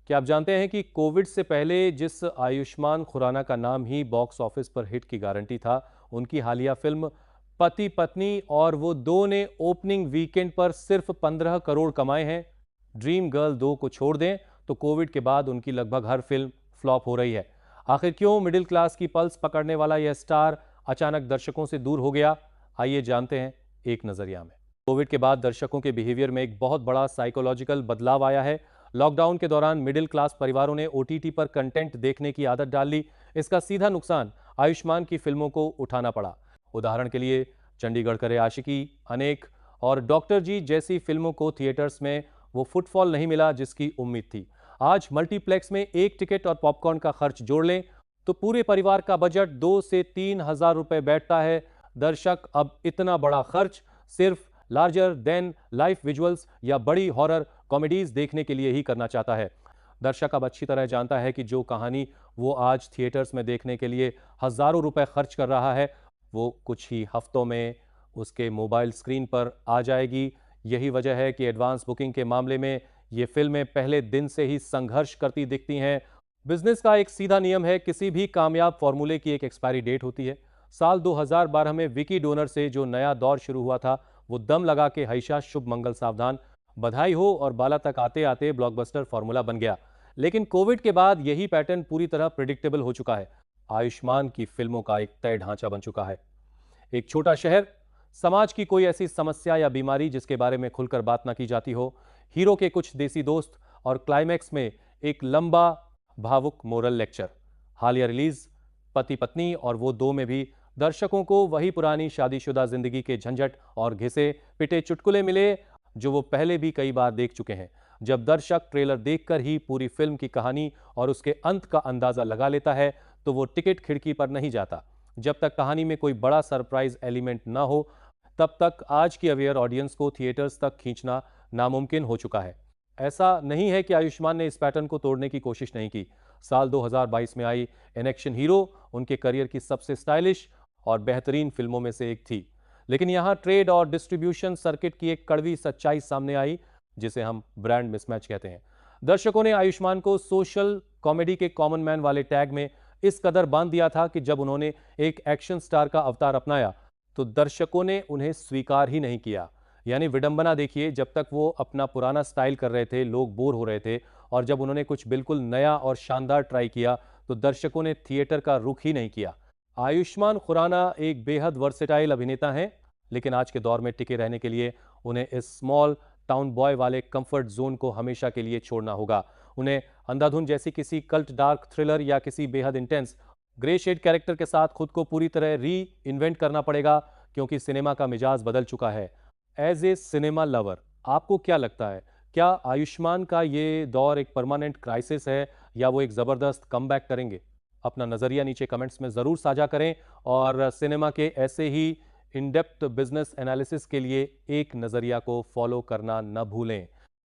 क्या आप जानते हैं कि कोविड से पहले जिस आयुष्मान खुराना का नाम ही बॉक्स ऑफिस पर हिट की गारंटी था, उनकी हालिया फिल्म पति पत्नी और वो दो ने ओपनिंग वीकेंड पर सिर्फ 15 करोड़ कमाए हैं। ड्रीम गर्ल 2 को छोड़ दें तो कोविड के बाद उनकी लगभग हर फिल्म फ्लॉप हो रही है। आखिर क्यों मिडिल क्लास की पल्स पकड़ने वाला यह स्टार अचानक दर्शकों से दूर हो गया? आइए जानते हैं एक नजरिया में। कोविड के बाद दर्शकों के बिहेवियर में एक बहुत बड़ा साइकोलॉजिकल बदलाव आया है। लॉकडाउन के दौरान मिडिल क्लास परिवारों ने ओटीटी पर कंटेंट देखने की आदत डाल ली। इसका सीधा नुकसान आयुष्मान की फिल्मों को उठाना पड़ा। उदाहरण के लिए चंडीगढ़ करे आशिकी, अनेक और डॉक्टर जी जैसी फिल्मों को थिएटर्स में वो फुटफॉल नहीं मिला जिसकी उम्मीद थी। आज मल्टीप्लेक्स में एक टिकट और पॉपकॉर्न का खर्च जोड़ लें तो पूरे परिवार का बजट 2 से 3 हजार रुपए बैठता है। दर्शक अब इतना बड़ा खर्च सिर्फ लार्जर देन लाइफ विजुअल्स या बड़ी हॉरर कॉमेडीज देखने के लिए ही करना चाहता है। दर्शक अब अच्छी तरह जानता है कि जो कहानी वो आज थिएटर्स में देखने के लिए हजारों रुपए खर्च कर रहा है, वो कुछ ही हफ्तों में उसके मोबाइल स्क्रीन पर आ जाएगी। यही वजह है कि एडवांस बुकिंग के मामले में ये फिल्में पहले दिन से ही संघर्ष करती दिखती हैं। बिजनेस का एक सीधा नियम है, किसी भी कामयाब फॉर्मूले की एक एक्सपायरी डेट होती है। साल 2012 में विकी डोनर से जो नया दौर शुरू हुआ था, वो दम लगा के हईशा शुभ मंगल सावधान, बधाई हो और बाला तक आते आते ब्लॉकबस्टर फॉर्मूला बन गया। लेकिन कोविड के बाद यही पैटर्न पूरी तरह प्रिडिक्टेबल हो चुका है। आयुष्मान की फिल्मों का एक तय ढांचा बन चुका है। एक छोटा शहर, समाज की कोई ऐसी समस्या या बीमारी जिसके बारे में खुलकर बात ना की जाती हो, हीरो के कुछ देसी दोस्त और क्लाइमैक्स में एक लंबा भावुक मोरल लेक्चर। हालिया रिलीज पति पत्नी और वो दो में भी दर्शकों को वही पुरानी शादीशुदा जिंदगी के झंझट और घिसे पिटे चुटकुले मिले जो वो पहले भी कई बार देख चुके हैं। जब दर्शक ट्रेलर देखकर ही पूरी फिल्म की कहानी और उसके अंत का अंदाजा लगा लेता है तो वो टिकट खिड़की पर नहीं जाता। जब तक कहानी में कोई बड़ा सरप्राइज एलिमेंट ना हो, तब तक आज की अवेयर ऑडियंस को थिएटर्स तक खींचना नामुमकिन हो चुका है। ऐसा नहीं है कि आयुष्मान ने इस पैटर्न को तोड़ने की कोशिश नहीं की। साल 2022 में आई एन एक्शन हीरो उनके करियर की सबसे स्टाइलिश और बेहतरीन फिल्मों में से एक थी। लेकिन यहां ट्रेड और डिस्ट्रीब्यूशन सर्किट की एक कड़वी सच्चाई सामने आई, जिसे हम ब्रांड मिसमैच कहते हैं। दर्शकों ने आयुष्मान को सोशल कॉमेडी के कॉमन मैन वाले टैग में इस कदर बांध दिया था कि जब उन्होंने एक एक्शन स्टार का अवतार अपनाया तो दर्शकों ने उन्हें स्वीकार ही नहीं किया। यानी विडंबना देखिए, जब तक वो अपना पुराना स्टाइल कर रहे थे लोग बोर हो रहे थे, और जब उन्होंने कुछ बिल्कुल नया और शानदार ट्राई किया तो दर्शकों ने थिएटर का रुख ही नहीं किया। आयुष्मान खुराना एक बेहद वर्सेटाइल अभिनेता हैं, लेकिन आज के दौर में टिके रहने के लिए उन्हें इस स्मॉल टाउन बॉय वाले कंफर्ट जोन को हमेशा के लिए छोड़ना होगा। उन्हें अंधाधुन जैसी किसी कल्ट डार्क थ्रिलर या किसी बेहद इंटेंस ग्रे शेड कैरेक्टर के साथ खुद को पूरी तरह री इन्वेंट करना पड़ेगा, क्योंकि सिनेमा का मिजाज बदल चुका है। एज ए सिनेमा लवर, आपको क्या लगता है, क्या आयुष्मान का ये दौर एक परमानेंट क्राइसिस है या वो एक जबरदस्त कमबैक करेंगे? अपना नजरिया नीचे कमेंट्स में जरूर साझा करें और सिनेमा के ऐसे ही इन डेप्थ बिजनेस एनालिसिस के लिए एक नजरिया को फॉलो करना न भूलें।